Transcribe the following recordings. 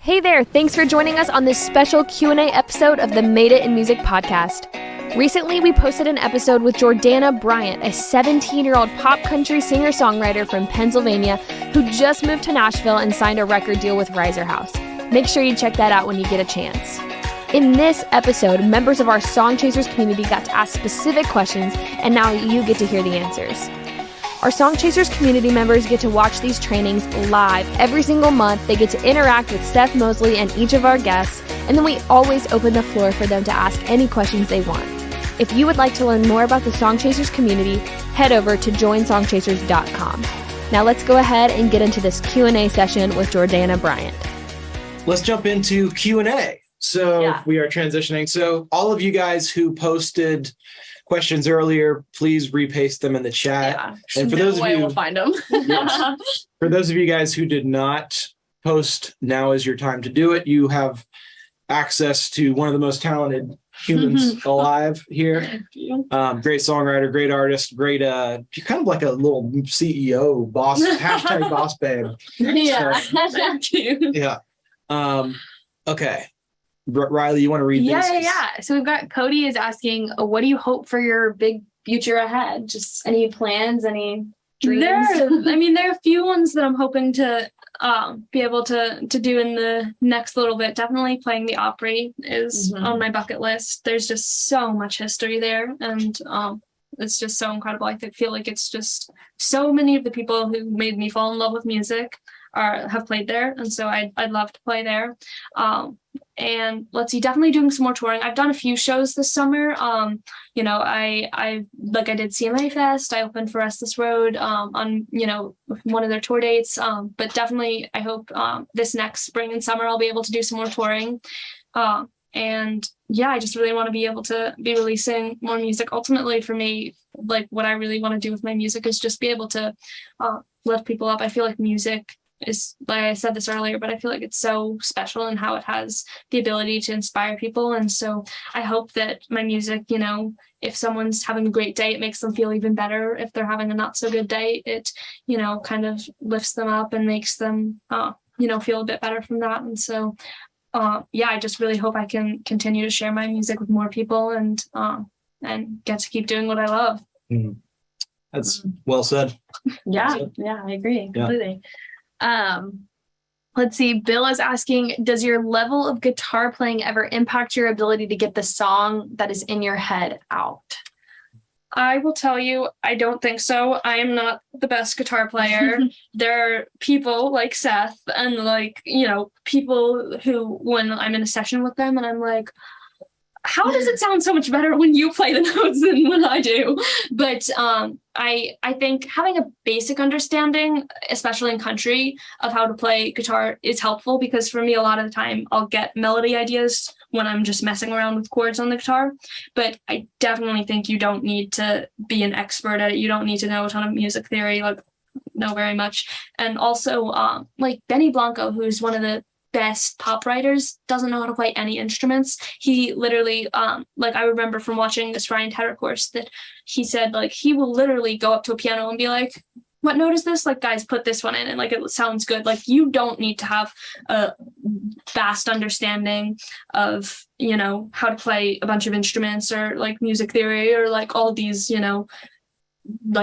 Hey there, thanks for joining us on this special Q&A episode of the Made It in Music podcast. Recently, we posted an episode with Jordana Bryant, a 17-year-old pop country singer-songwriter from Pennsylvania who just moved to Nashville and signed a record deal with Riser House. Make sure you check that out when you get a chance. In this episode, members of our Song Chasers community got to ask specific questions, and now you get to hear the answers. Our Song Chasers community members get to watch these trainings live every single month. They get to interact with Steph Mosley and each of our guests, and then we always open the floor for them to ask any questions they want. If you would like to learn more about the Song Chasers community, head over to joinsongchasers.com. Now let's go ahead and get into this Q&A session with Jordana Bryant. Let's jump into Q&A. We are transitioning. So all of you guys who posted questions earlier, please repaste them in the chat. Yeah, and for those of you, we'll find them. Yes. For those of you guys who did not post, now is your time to do it. You have access to one of the most talented humans alive here. Great songwriter, great artist, great. You're kind of like a little CEO, boss, hashtag boss babe. Yeah, so, thank you. Yeah. Okay. Riley, you want to read these? Yeah. So we've got Cody is asking, what do you hope for your big future ahead? Just any plans, any dreams? There are a few ones that I'm hoping to be able to do in the next little bit. Definitely playing the Opry is on my bucket list. There's just so much history there, and it's just so incredible. I feel like it's just so many of the people who made me fall in love with music have played there, and so I'd love to play there. And let's see, definitely doing some more touring. I've done a few shows this summer. I did CMA Fest. I opened for Restless Road on one of their tour dates. But definitely, I hope this next spring and summer I'll be able to do some more touring. And yeah, I just really want to be able to be releasing more music. Ultimately, for me, like what I really want to do with my music is just be able to lift people up. I feel like music is, like I said this earlier, but I feel like it's so special in how it has the ability to inspire people. And so I hope that my music, if someone's having a great day, it makes them feel even better. If they're having a not so good day, it, kind of lifts them up and makes them, feel a bit better from that. And so, I just really hope I can continue to share my music with more people and get to keep doing what I love. That's well said. Yeah, I agree completely. Let's see. Bill is asking, does your level of guitar playing ever impact your ability to get the song that is in your head out? I will tell you, I don't think so. I am not the best guitar player. There are people like Seth and people who, when I'm in a session with them and I'm like, how does it sound so much better when you play the notes than when I do? But I think having a basic understanding, especially in country, of how to play guitar is helpful, because for me, a lot of the time I'll get melody ideas when I'm just messing around with chords on the guitar. But I definitely think you don't need to be an expert at it. You don't need to know a ton of music theory, know very much. And also, Benny Blanco, who's one of the best pop writers, doesn't know how to play any instruments. He literally, I remember from watching this Ryan Tedder course that he said, he will literally go up to a piano and be like, what note is this? Guys, put this one in, and it sounds good. You don't need to have a vast understanding of, how to play a bunch of instruments or music theory or all these,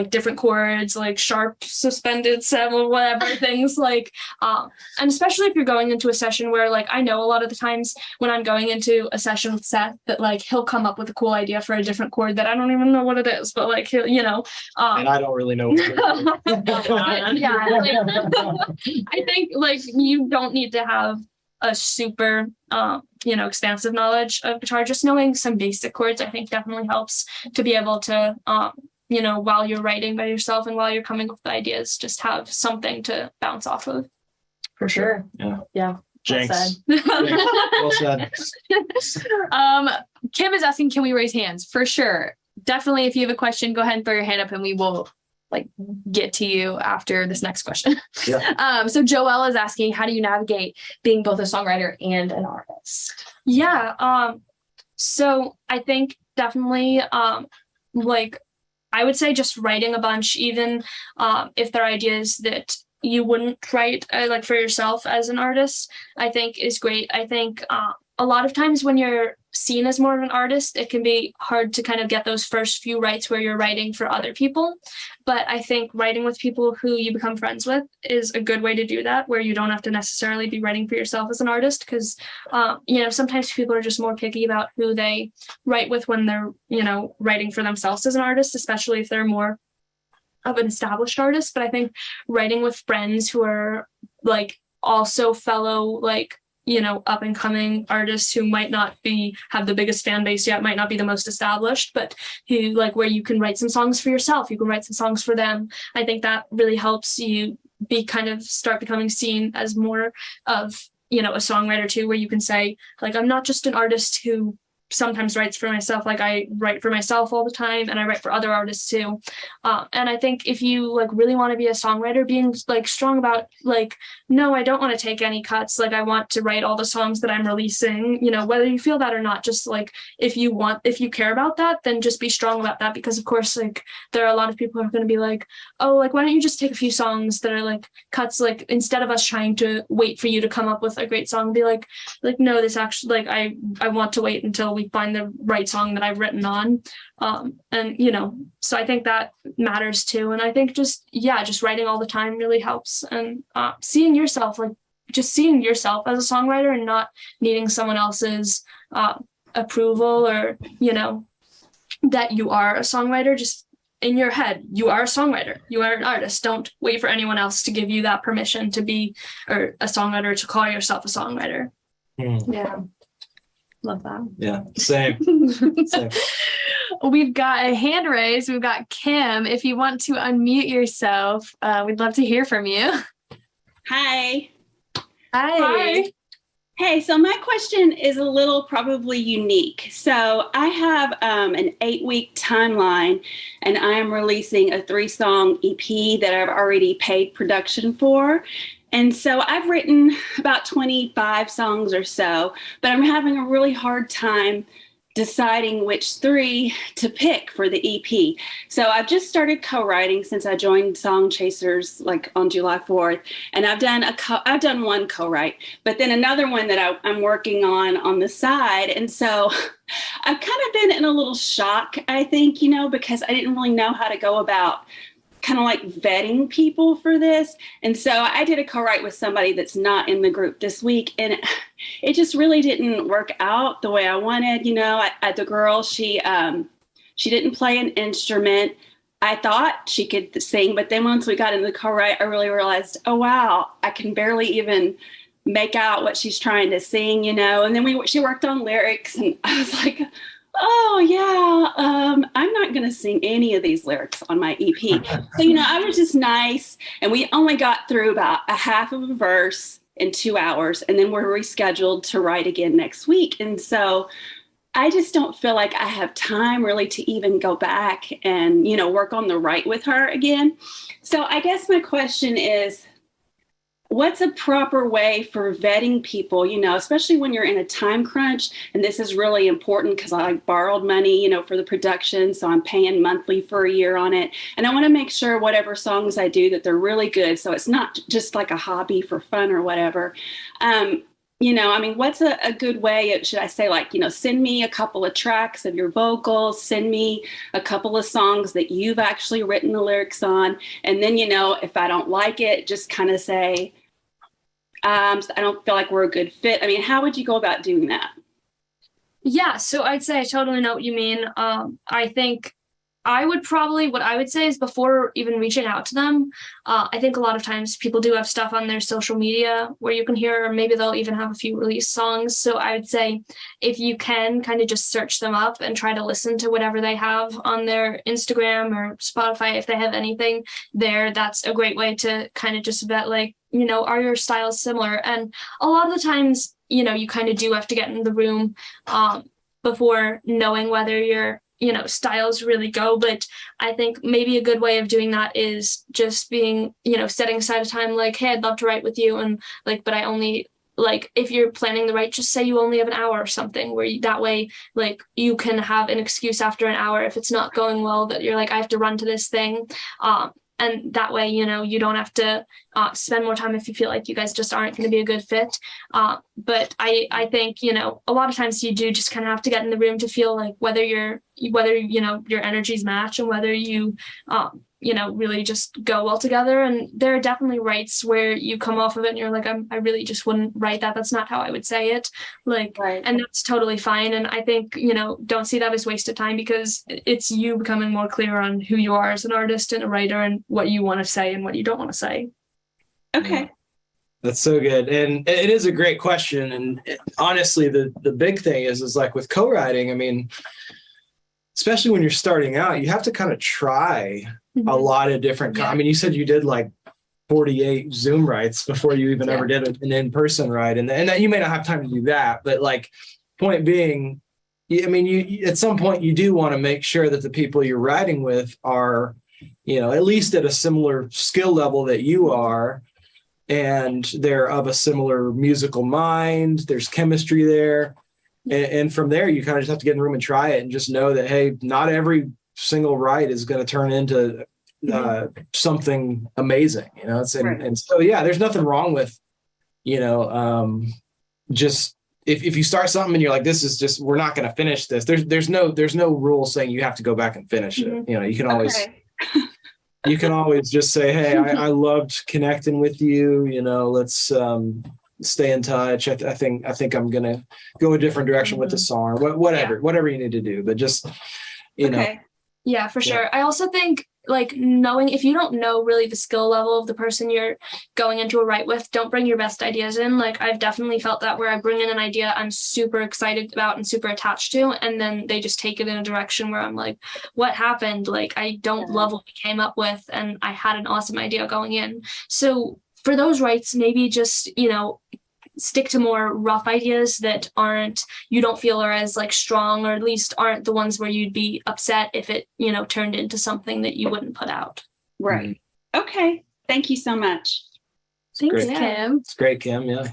different chords, sharp, suspended, seven, whatever things and especially if you're going into a session where I know a lot of the times when I'm going into a session with Seth that he'll come up with a cool idea for a different chord that I don't even know what it is, but he'll, and I don't really know what I think you don't need to have a super expansive knowledge of guitar. Just knowing some basic chords I think definitely helps to be able to while you're writing by yourself and while you're coming up with ideas, just have something to bounce off of. For sure. Yeah. Jinx. Well said. Kim is asking, can we raise hands? For sure. Definitely. If you have a question, go ahead and throw your hand up and we will get to you after this next question. Yeah. So Joelle is asking, how do you navigate being both a songwriter and an artist? Yeah. So I think definitely I would say just writing a bunch, even if they're ideas that you wouldn't write like for yourself as an artist, I think is great. I think a lot of times when you're seen as more of an artist, it can be hard to kind of get those first few writes where you're writing for other people. But I think writing with people who you become friends with is a good way to do that, where you don't have to necessarily be writing for yourself as an artist, because, sometimes people are just more picky about who they write with when they're, writing for themselves as an artist, especially if they're more of an established artist. But I think writing with friends who are like also fellow, like, up and coming artists who might not have the biggest fan base yet, might not be the most established, but who like where you can write some songs for yourself, you can write some songs for them. I think that really helps you start becoming seen as more of, a songwriter too, where you can say like, I'm not just an artist who sometimes writes for myself, like I write for myself all the time and I write for other artists too. And I think if you like really want to be a songwriter, being like strong about like, no, I don't want to take any cuts. Like I want to write all the songs that I'm releasing, whether you feel that or not, just like if you care about that, then just be strong about that. Because of course, like there are a lot of people who are going to be like, oh, like, why don't you just take a few songs that are like cuts, like instead of us trying to wait for you to come up with a great song, be like, no, this actually, like, I want to wait until we find the right song that I've written on. So I think that matters too. And I think just writing all the time really helps. And seeing yourself as a songwriter and not needing someone else's approval or, that you are a songwriter, just in your head, you are a songwriter, you are an artist. Don't wait for anyone else to give you that permission to be or a songwriter, to call yourself a songwriter. Yeah. Love that. Yeah, same. Same. We've got a hand raised. We've got Kim. If you want to unmute yourself, we'd love to hear from you. Hi. Hi. Hey, so my question is a little probably unique. So I have an 8-week timeline, and I am releasing a 3-song EP that I've already paid production for. And so I've written about 25 songs or so, but I'm having a really hard time deciding which 3 to pick for the EP. So I've just started co-writing since I joined Song Chasers like on July 4th. And I've done one co-write, but then another one that I'm working on the side. And so I've kind of been in a little shock, I think, because I didn't really know how to go about kind of like vetting people for this. And so I did a co-write with somebody that's not in the group this week, and it just really didn't work out the way I wanted. The girl, she didn't play an instrument. I thought she could sing, but then once we got into the co-write, I really realized, oh wow, I can barely even make out what she's trying to sing, and then she worked on lyrics, and I was like, oh yeah, I'm not going to sing any of these lyrics on my EP. So, I was just nice. And we only got through about a half of a verse in 2 hours. And then we're rescheduled to write again next week. And so I just don't feel like I have time really to even go back and, work on the write with her again. So I guess my question is, what's a proper way for vetting people, especially when you're in a time crunch? And this is really important because I borrowed money, for the production. So I'm paying monthly for a year on it. And I want to make sure whatever songs I do, that they're really good. So it's not just like a hobby for fun or whatever. What's a good way? Should I say send me a couple of tracks of your vocals, send me a couple of songs that you've actually written the lyrics on. And then, if I don't like it, just kind of say, I don't feel like we're a good fit. How would you go about doing that? Yeah, so I'd say I totally know what you mean. I think what I would say is before even reaching out to them, I think a lot of times people do have stuff on their social media where you can hear, or maybe they'll even have a few released songs. So I would say if you can kind of just search them up and try to listen to whatever they have on their Instagram or Spotify, if they have anything there, that's a great way to kind of just vet, are your styles similar? And a lot of the times, you kind of do have to get in the room before knowing whether your styles really go. But I think maybe a good way of doing that is just being, setting aside a time like, hey, I'd love to write with you. And but I only, if you're planning the write, just say you only have an hour or something, where that way, you can have an excuse after an hour if it's not going well, that you're I have to run to this thing. And that way, you don't have to, spend more time if you feel like you guys just aren't going to be a good fit. But I think, you know, a lot of times you do just kind of have to get in the room to feel like whether you know, your energies match and whether you, you know, really just go well together. And there are definitely writes where you come off of it and you're like, I really just wouldn't write that. That's not how I would say it. Like, Right. and that's totally fine. And I think, you know, don't see that as wasted time, because it's you becoming more clear on who you are as an artist and a writer and what you want to say and what you don't want to say. Okay. That's so good. And it is a great question. And honestly, the big thing is like with co-writing, I mean, especially when you're starting out, you have to kind of try a lot of different, I mean, you said you did like 48 Zoom writes before you even ever did an in-person write. And that you may not have time to do that, but like, point being, I mean, you at some point you do want to make sure that the people you're writing with are, you know, at least at a similar skill level that you are, and they're of a similar musical mind. There's chemistry there. And from there, you kind of just have to get in the room and try it and just know that, hey, not every single write is going to turn into something amazing, you know. And so, yeah, there's nothing wrong with, you know, just if you start something and you're like, this is just, we're not going to finish this. There's no rule saying you have to go back and finish it. You know, you can always, you can always just say, hey, I loved connecting with you. You know, let's stay in touch. I think I'm going to go a different direction with the song, or whatever you need to do. But just, you know. Yeah, for sure. I also think, like, knowing, if you don't know really the skill level of the person you're going into a write with, don't bring your best ideas in. Like, I've definitely felt that, where I bring in an idea I'm super excited about and super attached to, and then they just take it in a direction where I'm like, what happened? Like, I don't love what we came up with, and I had an awesome idea going in. So for those writes, maybe just, you know, stick to more rough ideas that you don't feel are as like strong, or at least aren't the ones where you'd be upset if it, you know, turned into something that you wouldn't put out. Right. Okay. Thank you so much. Thanks, Great. Kim. It's great, Kim. Yeah.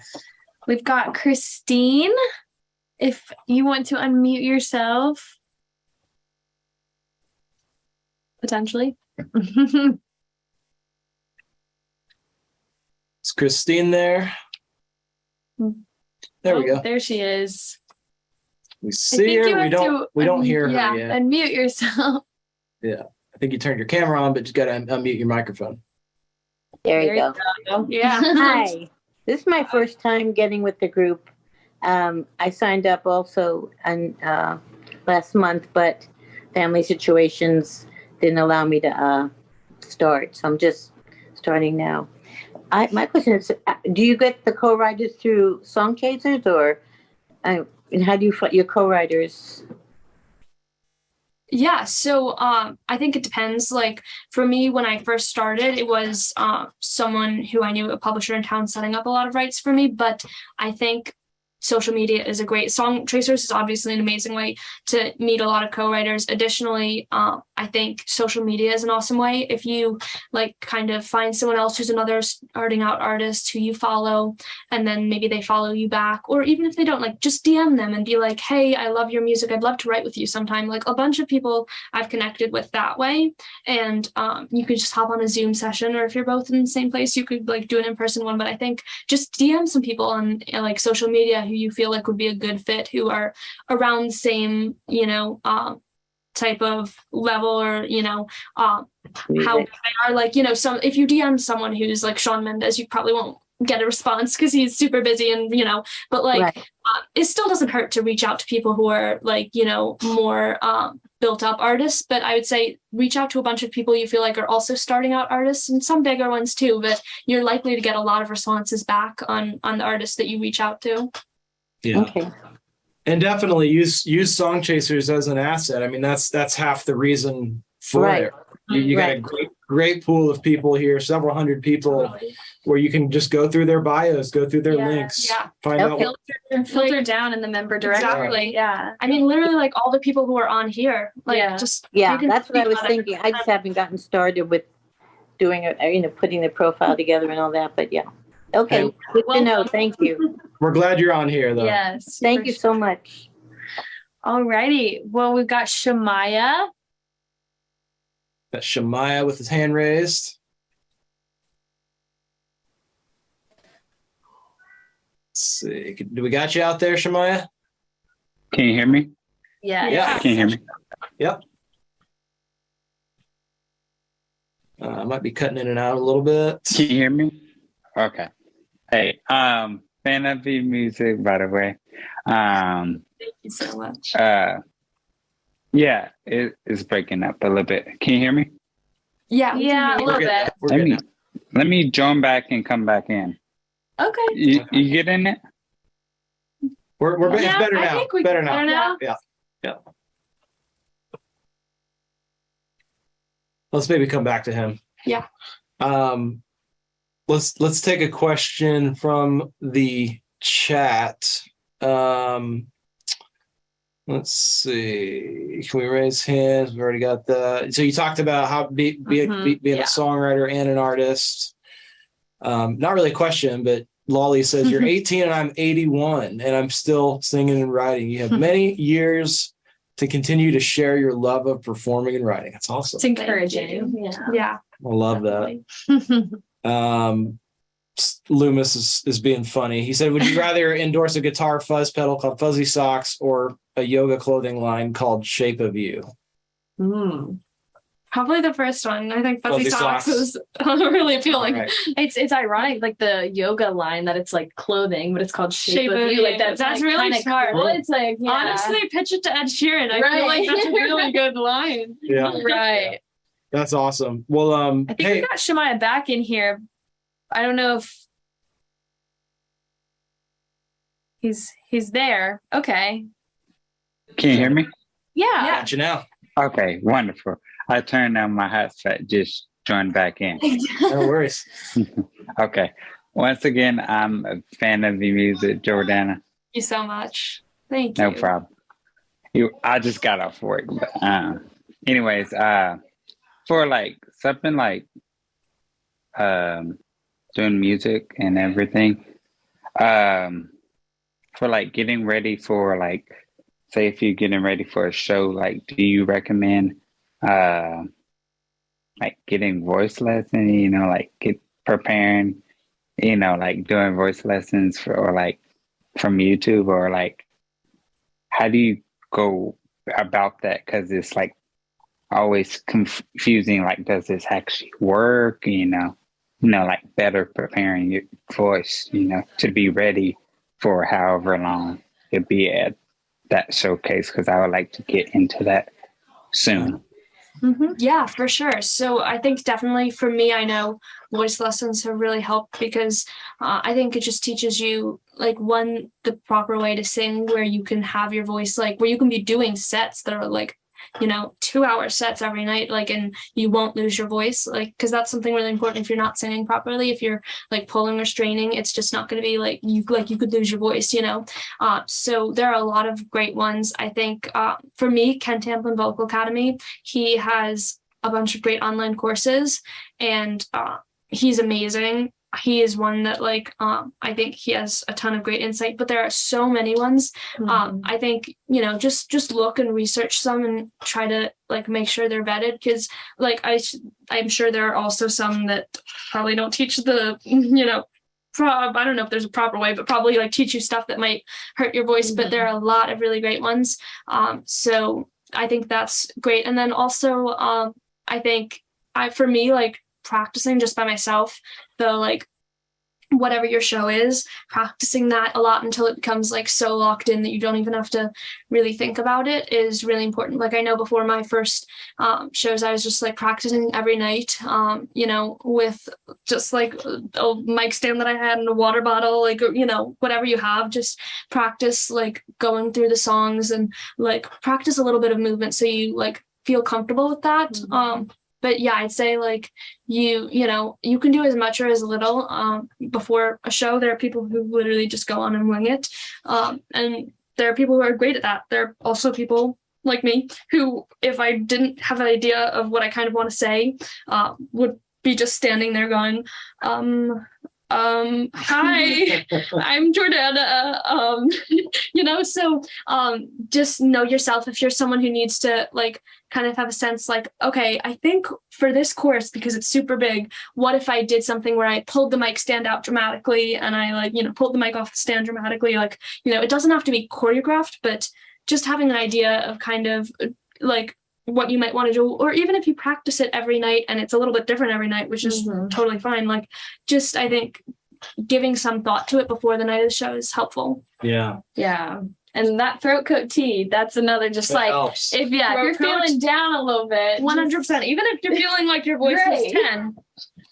We've got Christine. If you want to unmute yourself, potentially. Is Christine there? There we go. There she is. We see her. We don't hear her yet. Unmute yourself. Yeah. I think you turned your camera on, but you got to unmute your microphone. There you go. Yeah. Hi. This is my first time getting with the group. I signed up also last month, but family situations didn't allow me to start. So I'm just starting now. My question is, do you get the co-writers through Song Chasers, or and how do you find your co-writers? Yeah, so I think it depends. Like, for me, when I first started, it was someone who I knew, a publisher in town, setting up a lot of rights for me. But I think social media is a great, Song Tracers is obviously an amazing way to meet a lot of co-writers. Additionally, I think social media is an awesome way. If you like kind of find someone else who's another starting out artist who you follow, and then maybe they follow you back, or even if they don't, like, just DM them and be like, hey, I love your music, I'd love to write with you sometime. Like, a bunch of people I've connected with that way. And you could just hop on a Zoom session, or if you're both in the same place, you could like do an in-person one. But I think just DM some people on like social media who you feel like would be a good fit, who are around the same, you know, type of level, or, you know, how they are. Like, you know, if you DM someone who's like Shawn Mendes, you probably won't get a response because he's super busy, and, you know, but like, it still doesn't hurt to reach out to people who are like, you know, more built up artists. But I would say reach out to a bunch of people you feel like are also starting out artists, and some bigger ones too, but you're likely to get a lot of responses back on the artists that you reach out to. Yeah. Okay. And definitely use Song Chasers as an asset. I mean, that's half the reason for it. You got a great pool of people here, several hundred people, where you can just go through their bios, go through their links, find out. Filter down in the member directory. Exactly. Yeah. I mean, literally, like, all the people who are on here, like, just that's what I was thinking. I just haven't gotten started with doing it, you know, putting the profile together and all that. But yeah. Okay, good to know. Thank you. We're glad you're on here, though. Yes. Thank you so much. All righty. Well, we've got Shamaya. That's Shamaya with his hand raised. see. Do we got you out there, Shemaya? Can you hear me? Yeah. Can you hear me? Yep. I might be cutting in and out a little bit. Can you hear me? Okay. Hey, fan of your music, by the way. Thank you so much. Yeah, it's breaking up a little bit. Can you hear me? Yeah, we can Yeah, hear a you. little bit. We're good now. Let me join back and come back in. Okay. You get in it? We're it's Yeah, better I now. think we Better better now. now. Yeah. Let's maybe come back to him. Yeah. Let's take a question from the chat. Let's see. Can we raise hands? We've already got that. So you talked about how being a songwriter and an artist. Not really a question, but Lolly says you're 18 and I'm 81 and I'm still singing and writing. You have many years to continue to share your love of performing and writing. That's awesome. It's encouraging. Yeah. I love that. Loomis is being funny. He said, would you rather endorse a guitar fuzz pedal called Fuzzy Socks or a yoga clothing line called Shape of You? Probably the first one. I think Fuzzy Fuzzy Socks Socks. is really appealing. All right. It's ironic, like the yoga line that it's like clothing, but it's called Shape of You. Like that's That's like, really kinda smart. Cool. It's like Honestly, pitch it to Ed Sheeran. I feel Right. like that's a really good line. Yeah, right. that's awesome. Well, I think we got Shemaya back in here. I don't know if he's there. Okay. Can you hear me? Yeah. got you now. Okay, wonderful. I turned on my headset, just joined back in. No worries. Okay. Once again, I'm a fan of your music, Jordana. Thank you so much. Thank you. No problem. I just got off work. But, anyways, for like something like doing music and everything, for like getting ready for like, say if you're getting ready for a show, like do you recommend like getting voice lessons, like preparing, like doing voice lessons or like from YouTube, or like how do you go about that? Because it's like always confusing, like does this actually work, like better preparing your voice, to be ready for however long it be at that showcase, because I would like to get into that soon. Yeah, for sure. So I think definitely for me, I know voice lessons have really helped because I think it just teaches you like the proper way to sing, where you can have your voice, like where you can be doing sets that are like, 2-hour sets every night, like, and you won't lose your voice, like, because that's something really important. If you're not singing properly, if you're like pulling or straining, it's just not going to be like you could lose your voice, so there are a lot of great ones. I think for me, Ken Tamplin Vocal Academy, he has a bunch of great online courses, and he's amazing. He is one that I think he has a ton of great insight, but there are so many ones. I think, just look and research some and try to like make sure they're vetted, because like I'm sure there are also some that probably don't teach the, I don't know if there's a proper way, but probably like teach you stuff that might hurt your voice, but there are a lot of really great ones. So I think that's great. And then also I think for me, like practicing just by myself, like whatever your show is, practicing that a lot until it becomes like so locked in that you don't even have to really think about it is really important. Like I know before my first shows, I was just like practicing every night, with just like a mic stand that I had and a water bottle, like, whatever you have, just practice like going through the songs and like practice a little bit of movement so you like feel comfortable with that. But yeah, I'd say like you can do as much or as little before a show. There are people who literally just go on and wing it. And there are people who are great at that. There are also people like me who, if I didn't have an idea of what I kind of want to say, would be just standing there going, hi, I'm Jordana. So just know yourself. If you're someone who needs to like kind of have a sense like, okay, I think for this course, because it's super big, what if I did something where I pulled the mic stand out dramatically and I like, pulled the mic off the stand dramatically, like, it doesn't have to be choreographed, but just having an idea of kind of like what you might want to do, or even if you practice it every night and it's a little bit different every night, which is totally fine. Like, just, I think giving some thought to it before the night of the show is helpful. Yeah. Yeah. And that throat coat tea, that's another just That like, helps. if you're feeling down a little bit. 100%. Even if you're feeling like your voice is 10.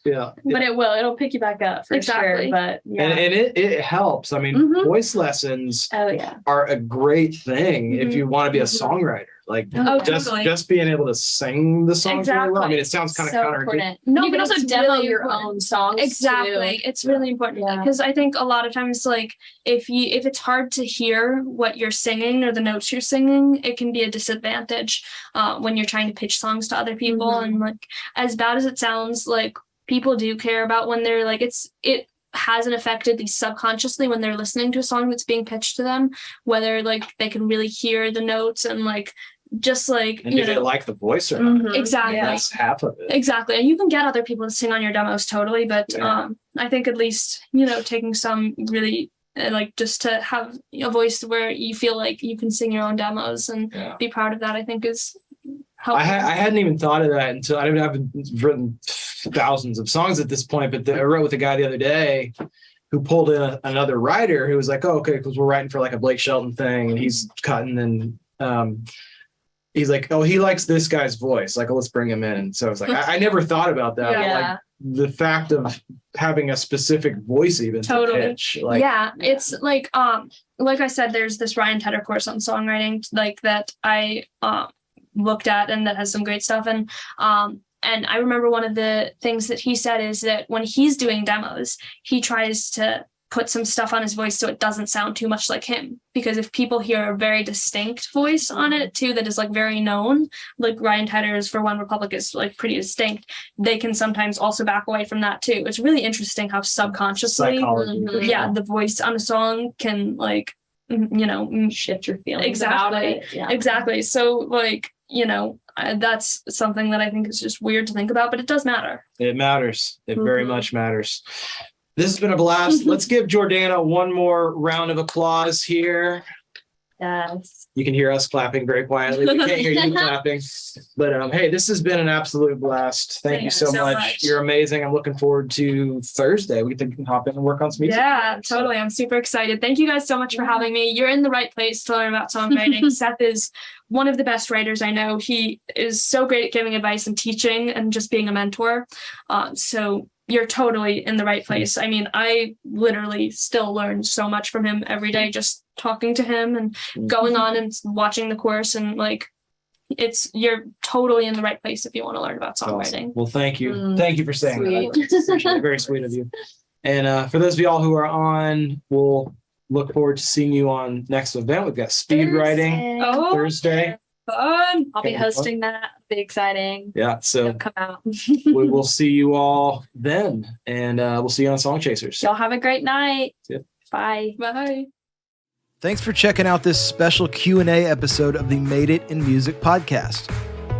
Yeah. But it'll pick you back up for Exactly. sure. But yeah. And it helps. I mean, voice lessons Oh yeah. are a great thing if you want to be a songwriter. Like totally. just being able to sing the songs really well. I mean, it sounds kind of So counterintuitive. important. No, You can but also it's demo really your important. own songs. Exactly. Too. It's really important Yeah. because I think a lot of times, like, if it's hard to hear what you're singing or the notes you're singing, it can be a disadvantage when you're trying to pitch songs to other people. And like, as bad as it sounds, like, people do care about when they're like, it has an effect, at least subconsciously, when they're listening to a song that's being pitched to them, whether like they can really hear the notes and like just like, And do they like the voice or not? Exactly. That's half of it. Exactly. And you can get other people to sing on your demos totally, but I think at least, taking some really like just to have a voice where you feel like you can sing your own demos and be proud of that, I think is helpful. I hadn't even thought of that until I haven't written thousands of songs at this point, but I wrote with a guy the other day who pulled in another writer who was like, oh, okay, because we're writing for like a Blake Shelton thing and he's cutting and he's like, oh, he likes this guy's voice. Like, oh, let's bring him in. So it's like, I never thought about that. Yeah. But like the fact of having a specific voice even to pitch. Like, it's like I said, there's this Ryan Tedder course on songwriting like that I looked at and that has some great stuff. And I remember one of the things that he said is that when he's doing demos, he tries to put some stuff on his voice so it doesn't sound too much like him, because if people hear a very distinct voice on it too that is like very known, like Ryan Tedder's for One Republic is like pretty distinct, they can sometimes also back away from that too. It's really interesting how subconsciously the voice on a song can like shift your feelings about it. Exactly. So like, that's something that I think is just weird to think about, but it does matter. It matters. It very much matters. This has been a blast. Let's give Jordana one more round of applause here. Yes. You can hear us clapping very quietly. We can't hear you clapping. But hey, this has been an absolute blast. Thank you so much. You're amazing. I'm looking forward to Thursday. We can hop in and work on some music. Yeah, totally. I'm super excited. Thank you guys so much for having me. You're in the right place to learn about songwriting. Seth is one of the best writers I know. He is so great at giving advice and teaching and just being a mentor. So you're totally in the right place. I mean, I literally still learn so much from him every day, just talking to him and going on and watching the course. And like, you're totally in the right place if you want to learn about songwriting. Awesome. Well, thank you. Thank you for saying that. Appreciate it. Very sweet of you. And for those of y'all who are on, we'll look forward to seeing you on next event. We've got speed writing Thursday. Fun. I'll be hosting that. It'll be exciting. Yeah, so come out. we will see you all then, and we'll see you on Song Chasers. Y'all have a great night. Yep. Bye. Bye. Thanks for checking out this special Q&A episode of the Made It in Music podcast.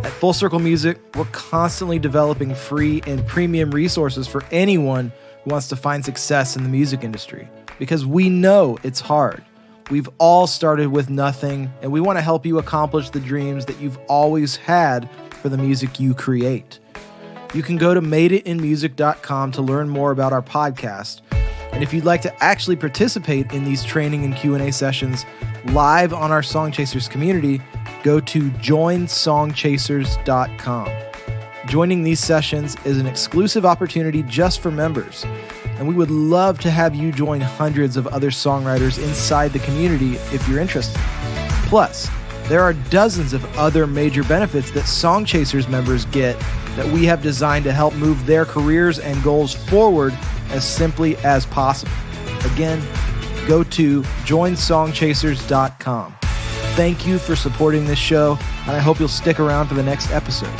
At Full Circle Music, we're constantly developing free and premium resources for anyone who wants to find success in the music industry, because we know it's hard. We've all started with nothing, and we want to help you accomplish the dreams that you've always had for the music you create. You can go to madeitinmusic.com to learn more about our podcast. And if you'd like to actually participate in these training and Q&A sessions live on our Song Chasers community, go to joinsongchasers.com. Joining these sessions is an exclusive opportunity just for members, and we would love to have you join hundreds of other songwriters inside the community if you're interested. Plus, there are dozens of other major benefits that Song Chasers members get that we have designed to help move their careers and goals forward as simply as possible. Again, go to joinsongchasers.com. Thank you for supporting this show, and I hope you'll stick around for the next episode.